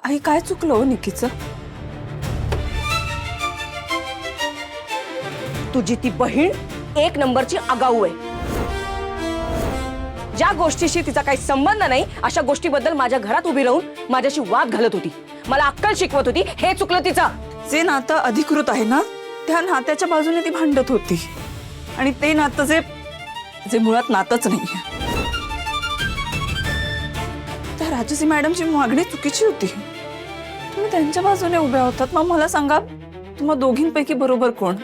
आई काय चुकलं हो निकीचं? तुझी ती बहीण एक नंबरची आगाऊ आहे। ज्या गोष्टीशी तिचा काही संबंध नाही अशा गोष्टीबद्दल माझ्या घरात उभी राहून माझ्याशी वाद घालत होती, मला अक्कल शिकवत होती। हे चुकलं तिचं। जे नातं अधिकृत आहे ना त्या नात्याच्या बाजूने ती भांडत होती आणि ते नातं जे मुळात नातंच नाहीये। त्या राजसी मॅडमची मागणी चुकीची होती, तुम्ही त्यांच्या बाजूने उभ्या होतात। मग मला सांगा तुम्हा दोघींपैकी बरोबर कोण?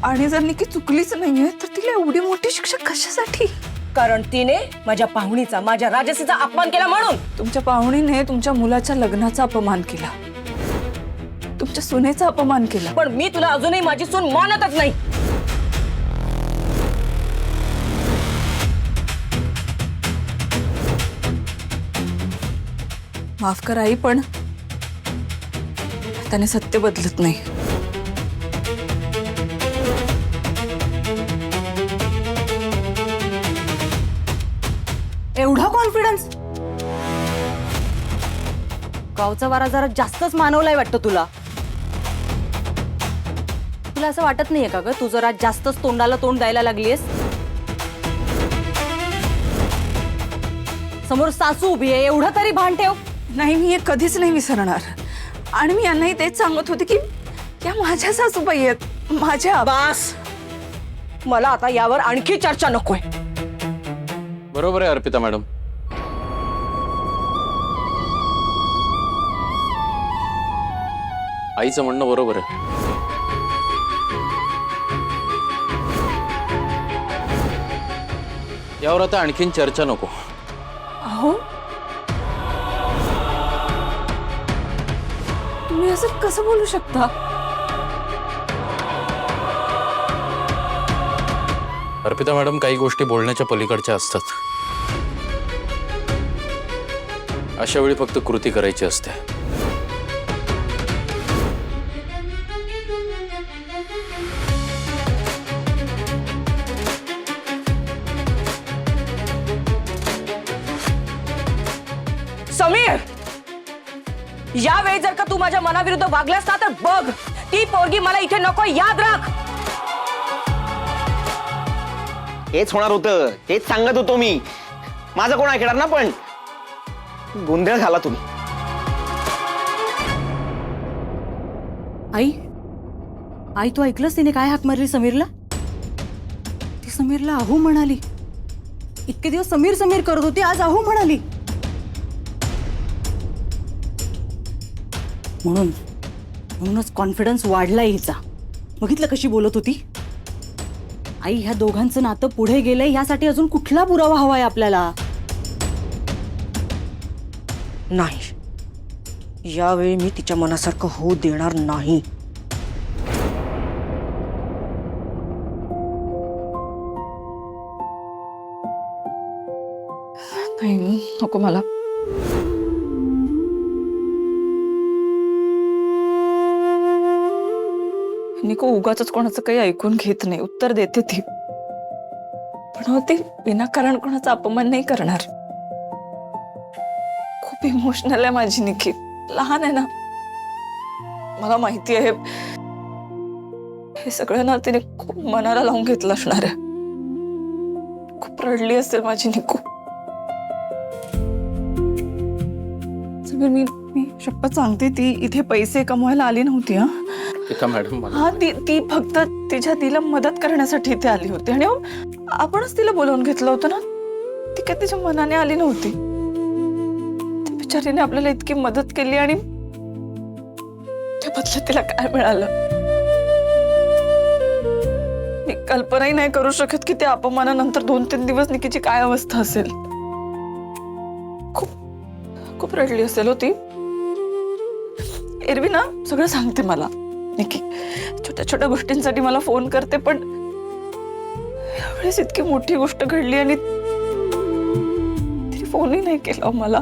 आणि जर निकी चुकलीच नाहीये तर तिला एवढी मोठी शिक्षा कशासाठी? कारण तिने माझ्या पाहुणीचा, माझ्या राजसीचा अपमान केला म्हणून। तुमच्या पाहुणीने तुमच्या मुलाच्या लग्नाचा अपमान केला, तुमच्या सुनेचा अपमान केला। पण मी तुला अजूनही माझी सून मानतच नाही। माफ कर आई, पण त्याने सत्य बदलत नाही। एवढा कॉन्फिडन्स? गावचा वारा जरा जास्तच मानवलाय वाटतं तुला। तुला असं वाटत नाहीये का ग तू जरा जास्तच तोंडाला तोंड द्यायला लागलीयस? समोर सासू उभी आहे, एवढं तरी भान ठेव। नाही, मी हे कधीच नाही विसरणार। आणि मी यांनाही तेच सांगत होते की त्या माझ्या सासूबाई आहेत, माझ्या। बस, मला आता यावर आणखी चर्चा नकोय। बरोबर आहे अर्पिता मॅडम, आईचं म्हणणं बरोबर आहे। यावर आता आणखीन चर्चा नको। अहो, तुम्ही असं कसं बोलू शकता? अर्पिता मॅडम, काही गोष्टी बोलण्याच्या पलीकडच्या असतात। अशा वेळी फक्त कृती करायची असते। समीर, यावेळी जर का तू माझ्या मनाविरुद्ध वागलास ना तर बघ, ती पोरगी मला इथे नको, याद राख। हेच होणार होतं, हेच सांगत होतो मी। माझं कोण ऐकणार ना, पण गोंधळ झाला तुम्ही। आई, आई तू ऐकलंस तिने काय हाक मारली समीरला? ती समीरला अहो म्हणाली। इतके दिवस समीर समीर करत होती, आज अहो म्हणाली। म्हणूनच कॉन्फिडन्स वाढलाय हिचा। बघितलं कशी बोलत होती? आई, ह्या दोघांचं नातं पुढे गेलंय यासाठी अजून कुठला पुरावा हवाय आपल्याला? नाही, यावेळी मी तिच्या मनासारखं होऊ देणार नाही। नाही, नको मला। निको उगाच कोणाचं काही ऐकून घेत नाही, उत्तर देते ती, पण ती विनाकारण कोणाचा अपमान नाही करणार। खूप इमोशनल आहे माझी निकी, लहान आहे ना, मला माहिती आहे हे सगळं ना तिने खूप मनाला लावून घेतलं असणार आहे। खूप रडली असेल माझी निकू। मी शपथ सांगते, ती इथे पैसे कमवायला आली नव्हती। अर्पिता मॅडम, हा, ती फक्त तिच्या तिला मदत करण्यासाठी इथे आली होती आणि आपणच तिला बोलावून घेतलं होतं ना। ती काय तिच्या मनाने आली नव्हती। त्या बिचारीने आपल्याला इतकी मदत केली आणि त्या बदल्यात तिला काय मिळालं? मी कल्पनाही नाही करू शकत की त्या अपमानानंतर 2-3 दिवस निकीची काय अवस्था असेल। खूप रडली असेल होती। एरवी ना सगळं सांगते मला निकी, छोट्या छोट्या गोष्टींसाठी मला फोन करते, पण यावेळेस इतकी मोठी गोष्ट घडली आणि तिने फोनही नाही केला मला।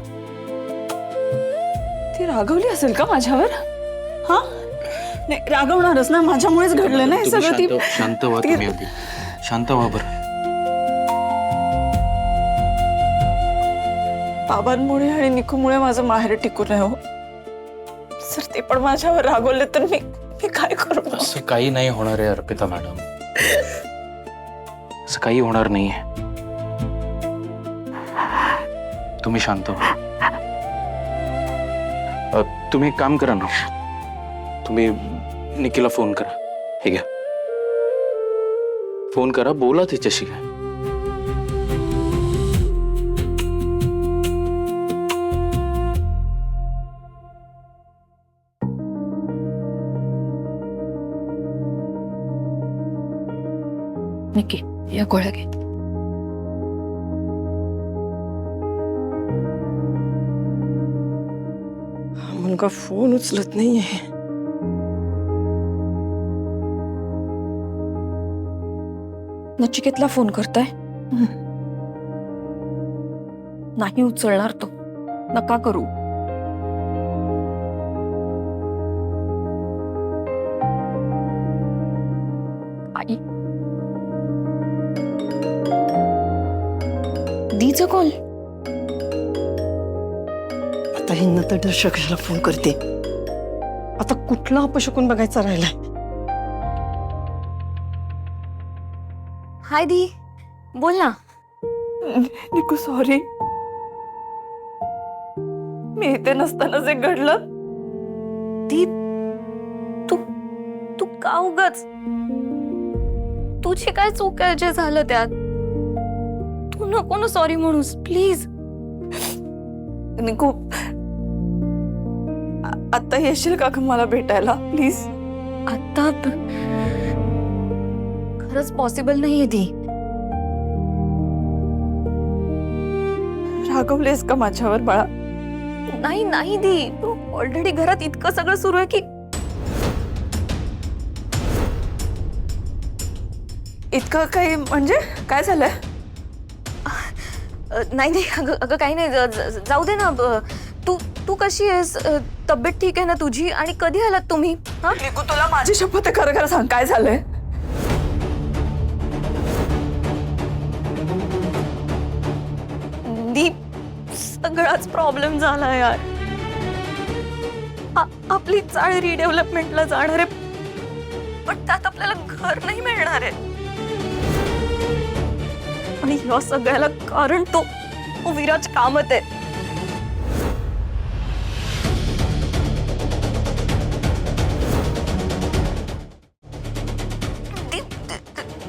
ती रागवली असेल का माझ्यावर? हा, नाही रागवणारच ना, माझ्यामुळेच घडलं ना हे सगळं। ती शांत व्हा तुम्ही आधी, शांत व्हा बरं। बाबांमुळे आणि निकूमुळे माझं माहेर टिकून आहे हो. सर ते पण माझ्यावर रागवले तर मी मी काय करू मग? असं काही नाही होणार आहे अर्पिता मॅडम, असं काही होणार नाहीये. तुम्ही शांत व्हा. तुम्ही एक काम करा ना, तुम्ही निकीला फोन करा. हे घ्या, फोन करा, बोला तिच्याशी. काय निकी या गोळ्या घे. मुलगा फोन उचलत नाहीये. नचिकेतला फोन करताय? नाही उचलणार तो. नका करू. आई दीचा कॉल. आता हिंना तर दर्शकाला फोन करते. आता कुठला अपशकून बघायचा राहिलाय. हाय दी, बोल ना. निकू सॉरी, मी इथे नसताना जे घडलं. दी तू तू का उगाच, तुझी काय चूक आहे जे झालं त्यात. तू नको ना सॉरी म्हणूस प्लीज. निकू आता येशील का ग मला भेटायला प्लीज? आता खरंच पॉसिबल नाहीये दी. रागवलेस का माझ्यावर बाळा? नाही नाही दी, तू ऑलरेडी घरात इतकं सगळं सुरू आहे की. इतकं काही म्हणजे काय झालंय? नाही नाही अगं अगं काही नाही. जाऊ दे ना. तू तू कशी आहेस? तब्येत ठीक आहे ना तुझी? आणि कधी आलात तुम्ही? हा निकू तुला माझी शपथ आहे, खरं खरं सांग काय झालंय? दी सगळाच प्रॉब्लेम झाला यार. आपली चाळ रिडेव्हलपमेंटला जाणार आहे, पण त्यात आपल्याला घर नाही मिळणार आहे. आणि या सगळ्याला कारण तो विराज कामत आहे.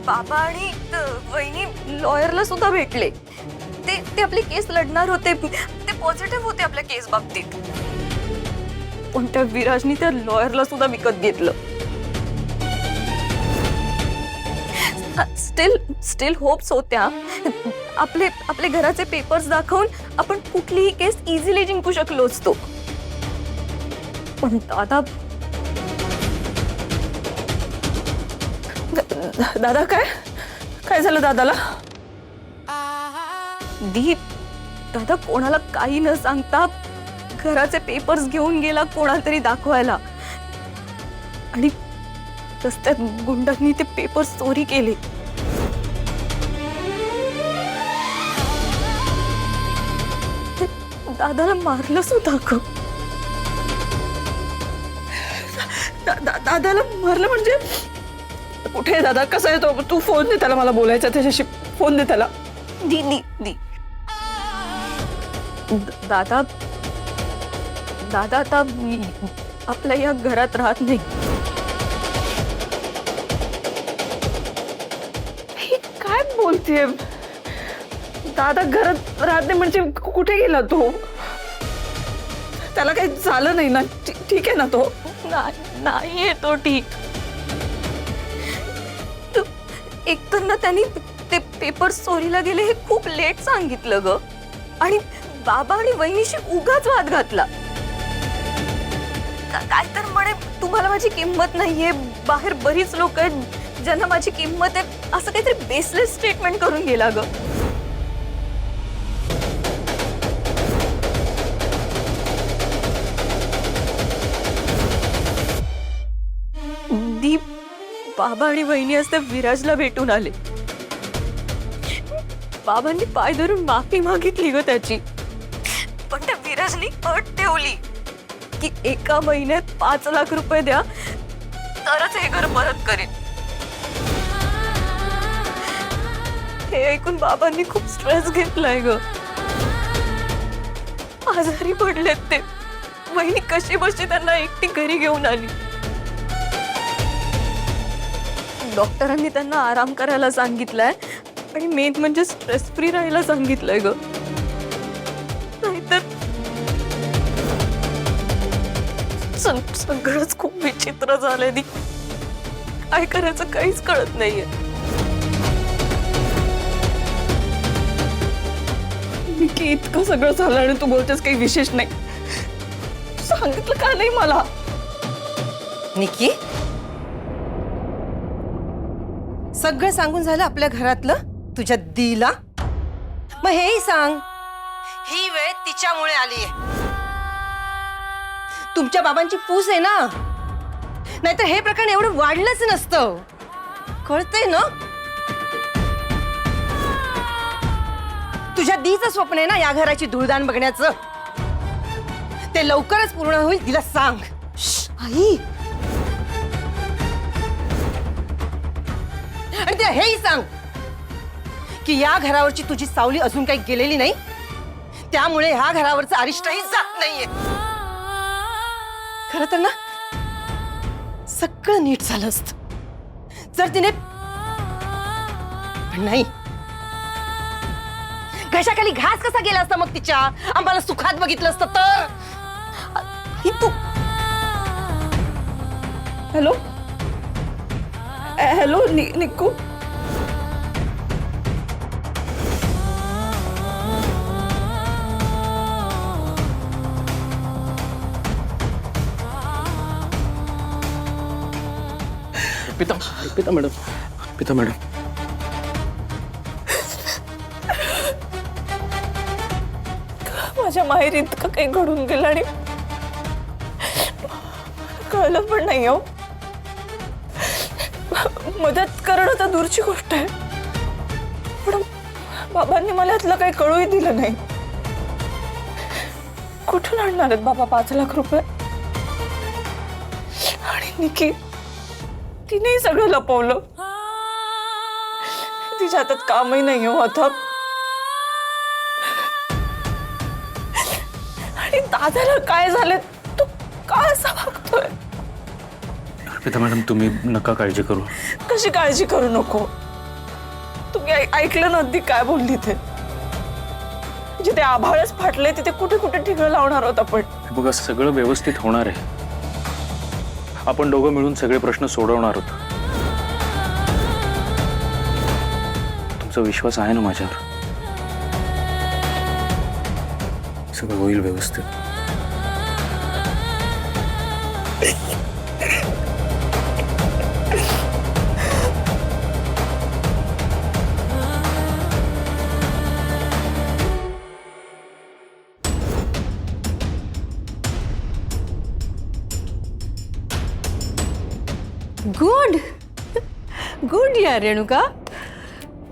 बाबा आणि वहिनी लॉयरला सुद्धा भेटले. ते आपली केस लढणार होते. ते पॉझिटिव्ह होते आपल्या केस बाबतीत. पण त्या विराजनी त्या लॉयरला सुद्धा विकत घेतलं. स्टील होप्स होत्या. आपले घराचे पेपर्स दाखवून आपण कुठलीही केस इझिली जिंकू शकलो असतो. पण दादा दादा काय काय झालं दादाला? दी दादा कोणाला काही न सांगता घराचे पेपर्स घेऊन गेला कोणाला तरी दाखवायला. आणि रस्त्यात गुंडांनी ते पेपर्स चोरी केले. दादाला मारलं सुद्धा ग. दादाला मारलं म्हणजे? कुठे आहे दादा? कसा आहे तो? तू फोन दे त्याला, मला बोलायचं त्याच्याशी. फोन दे त्याला. दी दी दी दादा दादा आता आपल्या या घरात राहत नाही. ही काय बोलतेय? दादा घरात राहत नाही म्हणजे कुठे गेला तो? त्याला काही झालं नाही ना? ठीक आहे ना तो? नाही तो ठीक. एकतर ना त्यांनी ते पेपर चोरीला गेले हे खूप लेट सांगितलं ग. आणि बाबा आणि वहिनीशी उगाच वाद घातला. काय तर म्हणे तुम्हाला माझी किंमत नाहीये, बाहेर बरीच लोक आहेत ज्यांना माझी किंमत आहे, असं काहीतरी बेसलेस स्टेटमेंट करून गेला ग. दीप बाबा आणि वहिनी असते विराजला भेटून आले. बाबांनी पाय धरून माफी मागितली ग त्याची. बाबांनी अट ठेवली की 1 महिन्यात 5 लाख रुपये द्या तरच हे घर परत करेन. हे ऐकून बाबांनी खूप स्ट्रेस घेतलाय ग. आजारी पडलेत ते. वहिनी कशी बशी त्यांना एकटी घरी घेऊन आली. डॉक्टरांनी त्यांना आराम करायला सांगितलंय आणि मेन म्हणजे स्ट्रेस फ्री राहायला सांगितलंय ग. नाहीतर सगळंच खूप विचित्र झालंय. काय करायचं काहीच कळत नाहीये. की इतकं सगळं झालं आणि तू बोलतेस काही विशेष नाही. तू सांगितलं का नाही मला? निकी, सगळं सांगून झालं आपल्या घरातलं तुझ्या दीला? मग हेही सांग, ही वेळ तिच्यामुळे आलीये. तुमच्या बाबांची फूस आहे ना, नाहीतर हे प्रकरण एवढं वाढलंच नसतं. कळतंय ना? तुझ्या दीचं स्वप्न आहे ना या घराची धूळदाण बघण्याचं. ते लवकरच पूर्ण होईल, तिला सांग. आई, आणि तिला हेही सांग की या घरावरची तुझी सावली अजून काही गेलेली नाही, त्यामुळे ह्या घरावरचं अरिष्टही जात नाहीये. खरं तर ना सगळं नीट झालं असतं जर तिने, पण नाही. घशाखाली घास कसा गेला असता मग तिच्या? आम्हाला सुखात बघितलं असतं तर. ही तू. Hello hello Niku. पिता पिता मॅडम, पिता मॅडम. माझ्या माहेर इतकं काही घडून गेलं आणि कळलं पण नाही. हो, मदत करणं तर दूरची गोष्ट आहे, पण बाबांनी मला यातलं काही कळूही दिलं नाही. कुठून आणणार आहेत बाबा 5 लाख रुपये? आणि निकी, तिने सगळं लपवलं. तिच्या हातात कामही नाही हो आता. आणि दादाला काय झालं? तू का असा वागतोय? पिता मॅडम, तुम्ही नका काळजी करू. कशी काळजी करू नको? तुम्ही ऐकलं ना अगदी काय बोलली ते? जिथे आभाळच फाटले तिथे कुठे कुठे ठिगळं लावणार आहोत आपण. बघा, सगळं व्यवस्थित होणार आहे. आपण दोघं मिळून सगळे प्रश्न सोडवणार आहोत. तुमचा विश्वास आहे ना माझ्यावर? सगळं होईल व्यवस्थित. गुड गुड या रेणुका.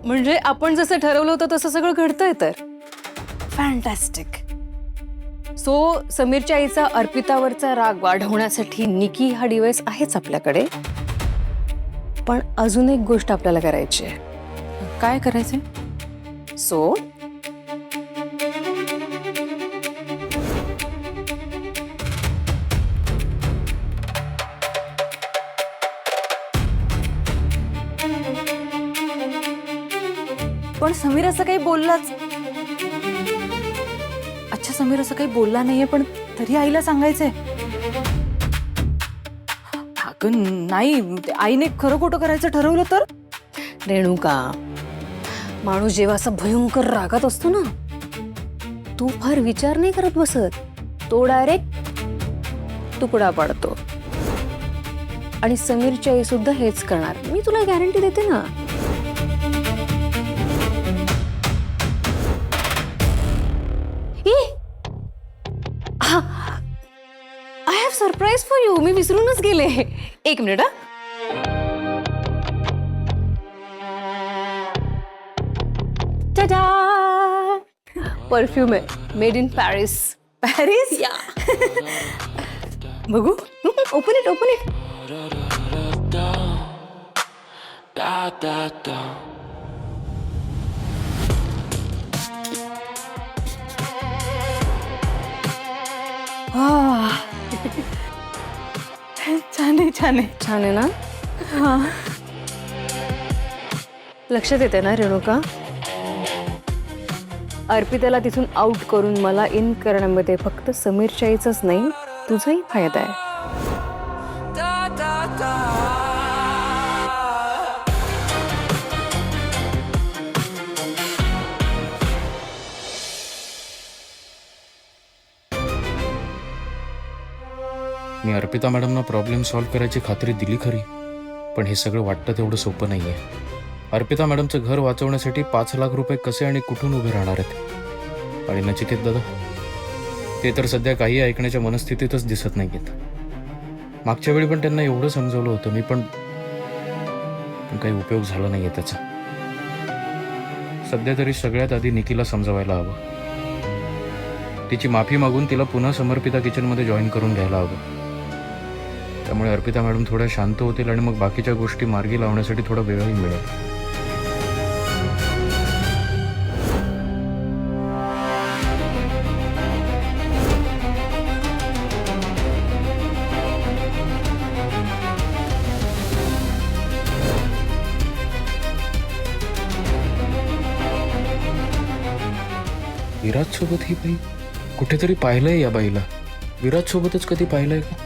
म्हणजे आपण जसं ठरवलं होतं तसं सगळं घडतंय तर. फॅन्टॅस्टिक. सो समीरच्या आईचा अर्पितावरचा राग वाढवण्यासाठी निकी हा डिव्हाइस आहेच आपल्याकडे, पण अजून एक गोष्ट आपल्याला करायची आहे. काय करायचंय? सो पण समीर असं काही बोललाच. अच्छा, समीर असं काही बोलला नाहीये, पण तरी आईला सांगायचंय. अगं नाही, आईने खरं खोटं करायचं ठरवलं तर? रेणुका, माणूस जेव्हा असं भयंकर रागात असतो ना, तू फार विचार नाही करत बसत. तो डायरेक्ट तुकडा पाडतो. आणि समीरची आई सुद्धा हेच करणार, मी तुला गॅरंटी देते ना. I have surprise for you. मी विसरूनच गेले. एक मिनिट. परफ्यूम आहे, मेड इन पॅरिस. पॅरिस बघू ओपन इट ओपन इट छान आहे छान आहे. छान आहे ना लक्षात येते ना रेणुका अर्पिताला तिथून आउट करून मला इन करण्यामध्ये फक्त समीरच्या आईचाच नाही तुझाही फायदा आहे. मी अर्पिता मॅडमना प्रॉब्लेम सॉल्व्ह करायची खात्री दिली खरी, पण हे सगळं वाटतं तेवढं सोपं नाहीये. अर्पिता मॅडमचं घर वाचवण्यासाठी 5 लाख रुपये कसे आणि कुठून उभे राहणार आहेत? आणि नचिकेत दादा ते तर सध्या काही ऐकण्याच्या मनस्थितीतच दिसत नाहीयेत. मागच्या वेळी पण त्यांना एवढं समजवलं होतं मी, पण काही उपयोग झाला नाहीये त्याचा. सध्या तरी सगळ्यात आधी निकीला समजवायला हवं. तिची माफी मागून तिला पुन्हा समर्पिता किचनमध्ये जॉईन करून घ्यायला हवं. त्यामुळे अर्पिता मॅडम थोड्या शांत होतील आणि मग बाकीच्या गोष्टी मार्गी लावण्यासाठी थोडा वेळही मिळेल. विराज सोबत ही बाई कुठेतरी पाहिलंय. या बाईला विराज सोबतच कधी पाहिलंय का?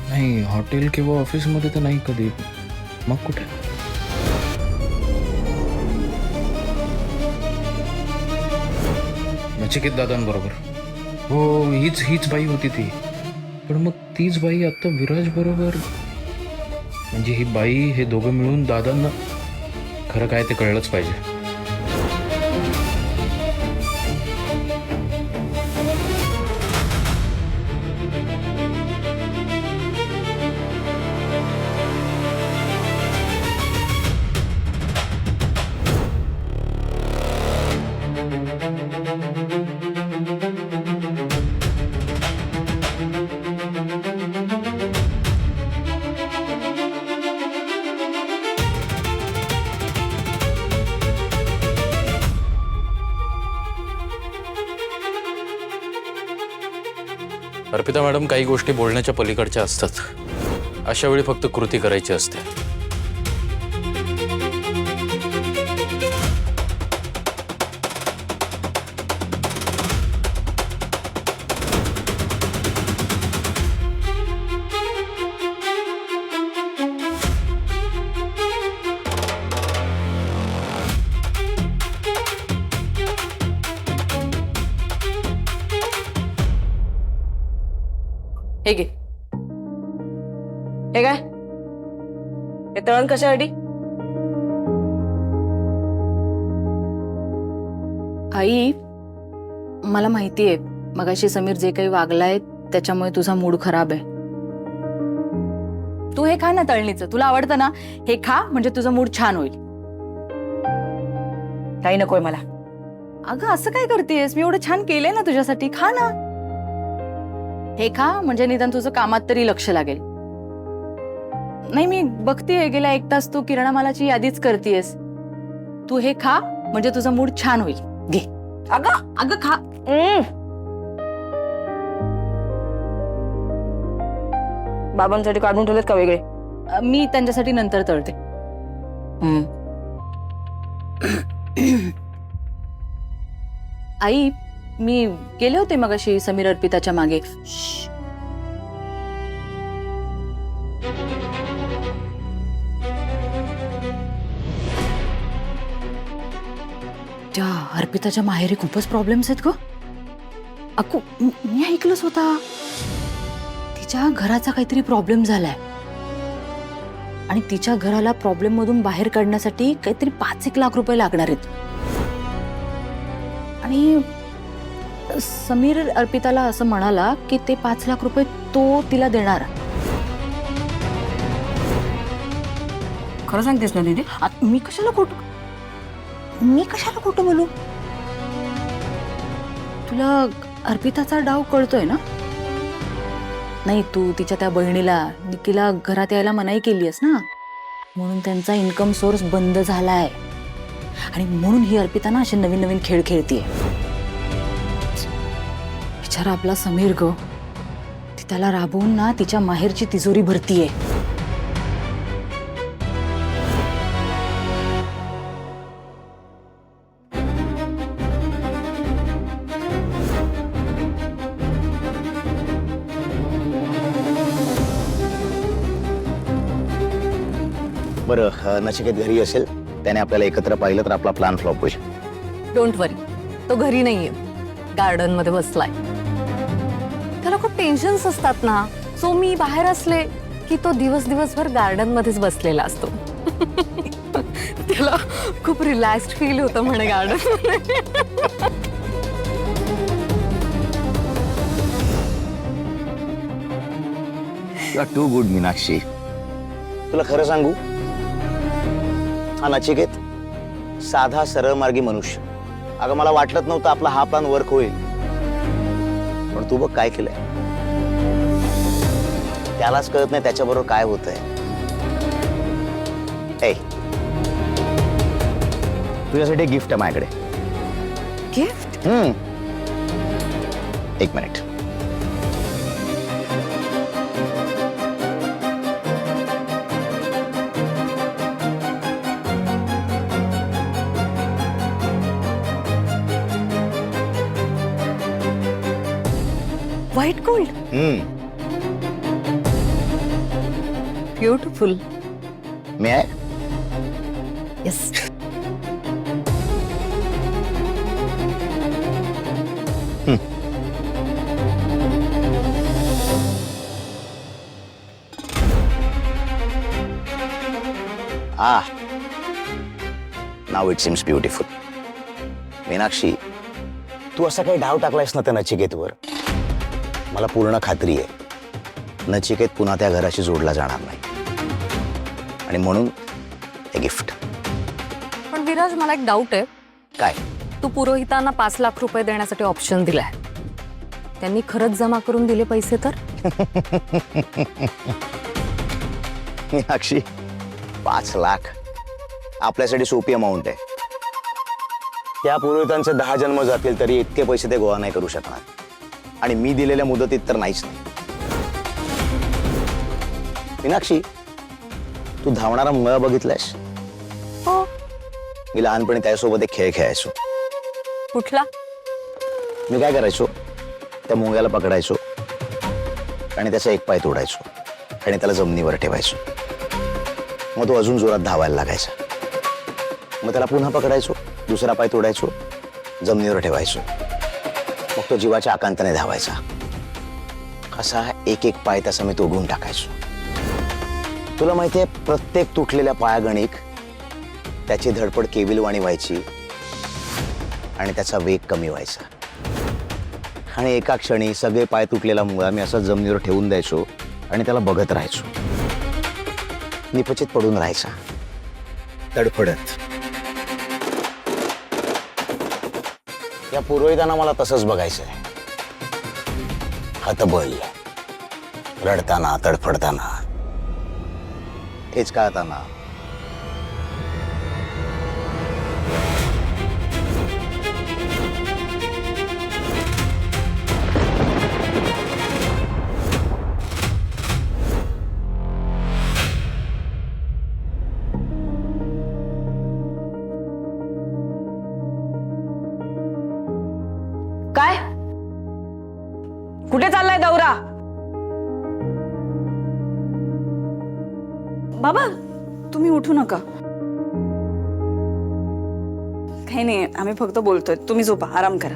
नाही, हॉटेल किंवा ऑफिसमध्ये तर नाही कधी. मग कुठे? नचिकेत दादांबरोबर. हो, हीच बाई होती ती. पण मग तीच बाई आता विराज बरोबर. म्हणजे ही बाई हे दोघं मिळून दादांना खरं काय ते कळलंच पाहिजे. अर्पिता मॅडम काही गोष्टी बोलण्याच्या पलीकडच्या असतात. अशा वेळी फक्त कृती करायची असते. हे घे. हे काय हे तळण कशासाठी? आई मला माहितीये मगाशी समीर जे काही वागलाय त्याच्यामुळे तुझा मूड खराब आहे. तू हे खा ना तळणीचं, तुला आवडतं ना. हे खा म्हणजे तुझा मूड छान होईल. काही नकोय मला. अगं असं काय करतेस? मी एवढं छान केलंय ना तुझ्यासाठी. खा ना. हे खा म्हणजे निदान तुझं कामात तरी लक्ष लागेल. नाही मी बघतेय गेल्या 1 तास तू किराणा मालाची यादीच करतेयस. तू हे खा म्हणजे तुझा मूड छान होईल. घे. अगं अगं खा. बाबांसाठी काढून ठेवलेत का वेगळे? मी त्यांच्यासाठी नंतर तळते. आई मी गेले होते मगाशी समीर अर्पिताच्या मागे. त्या अर्पिताच्या माहेरी खूपच प्रॉब्लेम्स आहेत ग. अक्कू मी ऐकलंच होता तिच्या घराचा काहीतरी प्रॉब्लेम झालाय आणि तिच्या घराला प्रॉब्लेम मधून बाहेर काढण्यासाठी काहीतरी 5-1 लाख रुपये लागणार आहेत. आणि समीर अर्पिताला असं म्हणाला की ते 5 लाख रुपये तो तिला देणार. खरं सांगतेस ना दीदी? मी कशाला खोटं बोलू? तुला अर्पिताचा डाव कळतोय ना? नाही, तू तिच्या त्या बहिणीला निकीला घरात यायला मनाई केलीस ना, म्हणून त्यांचा इन्कम सोर्स बंद झालाय आणि म्हणून ही अर्पिता ना असे नवीन नवीन खेळ खेळतीये. बिचारा आपला समीर ग, ती त्याला राबवून ना तिच्या माहेरची तिजोरी भरतीये. बरं, नचिकेत घरी असेल, त्याने आपल्याला एकत्र पाहिलं तर आपला प्लॅन फ्लॉप होईल. डोंट वरी, तो घरी नाहीये, गार्डन मध्ये बसलाय. त्याला खूप टेन्शन्स असतात ना, सो मी बाहेर असले की तो दिवसभर गार्डन मध्येच बसलेला असतो. त्याला खूप रिलॅक्स्ड फील होतं म्हणे garden. You are too good Meenakshi. तुला खरं सांगू, हा नचिकेत साधा सरळ मार्गी मनुष्य. अगं मला वाटलंच नव्हतं आपला हा प्लॅन वर्क होईल, पण तू बघ काय केलंय. त्यालाच कळत नाही त्याच्याबरोबर काय होतंय. ए, तुझ्यासाठी गिफ्ट आहे माझ्याकडे. गिफ्ट? एक मिनिट. White gold, beautiful. मी आहे. Yes. Now it seems beautiful. Meenakshi, तू असा काही डाव टाकलायस ना त्या नचिकेतवर, मला पूर्ण खात्री आहे नचिकेत पुन्हा त्या घराशी जोडला जाणार नाही. आणि म्हणून हे गिफ्ट. पण विराज, मला एक डाऊट आहे. काय? तू पुरोहितांना 5 लाख रुपये देण्यासाठी ऑप्शन दिलाय, त्यांनी खरंच जमा करून दिले पैसे तर? मीनाक्षी, 5 लाख आपल्यासाठी सोपी अमाऊंट आहे. त्या पुरोहितांचे 10 जन्म जातील तरी इतके पैसे ते गोळा नाही करू शकणार. आणि मी दिलेल्या मुदतीत तर नाहीच नाही. मीनाक्षी, तू धावणारा मुंगळा बघितलायस? हो. मी लहानपणी त्याच्यासोबत एक खेळ खेळायचो. कुठला? मी काय करायचो, त्या मुंग्याला पकडायचो आणि त्याचा एक पाय तोडायचो आणि त्याला जमिनीवर ठेवायचो. मग तो अजून जोरात धावायला लागायचा. मग त्याला पुन्हा पकडायचो, दुसरा पाय तोडायचो, जमिनीवर ठेवायचो. मग तो जीवाच्या आकांताने धावायचा. असा एक एक पाय त्याचा मी तोडून टाकायचो. तुला माहितीये, प्रत्येक तुटलेल्या पायागणिक त्याची धडपड केविलवाणी व्हायची आणि त्याचा वेग कमी व्हायचा. आणि एका क्षणी सगळे पाय तुटलेला मुंगळा मी असा जमिनीवर ठेवून द्यायचो आणि त्याला बघत राहायचो. निपचित पडून राहायचा, तडफडत. या पुरोहितांना मला तसंच बघायचंय. हतबल, रडताना, तडफडताना, हेचकाळताना. काय? कुठे चाललाय दौरा? बाबा, तुम्ही उठू नका. काही नाही, आम्ही फक्त बोलतोय. तुम्ही झोपा, आराम करा.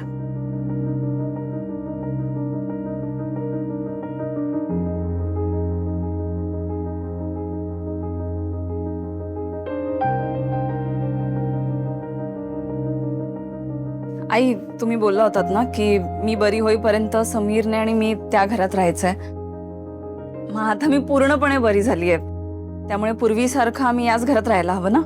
आई, तुम्ही बोलला होतात ना की मी बरी होईपर्यंत समीरने आणि मी त्या घरात राहायचंय. मग आता मी पूर्णपणे बरी झालीये, त्यामुळे पूर्वीसारखं आम्ही याच घरात राहायला हवं ना.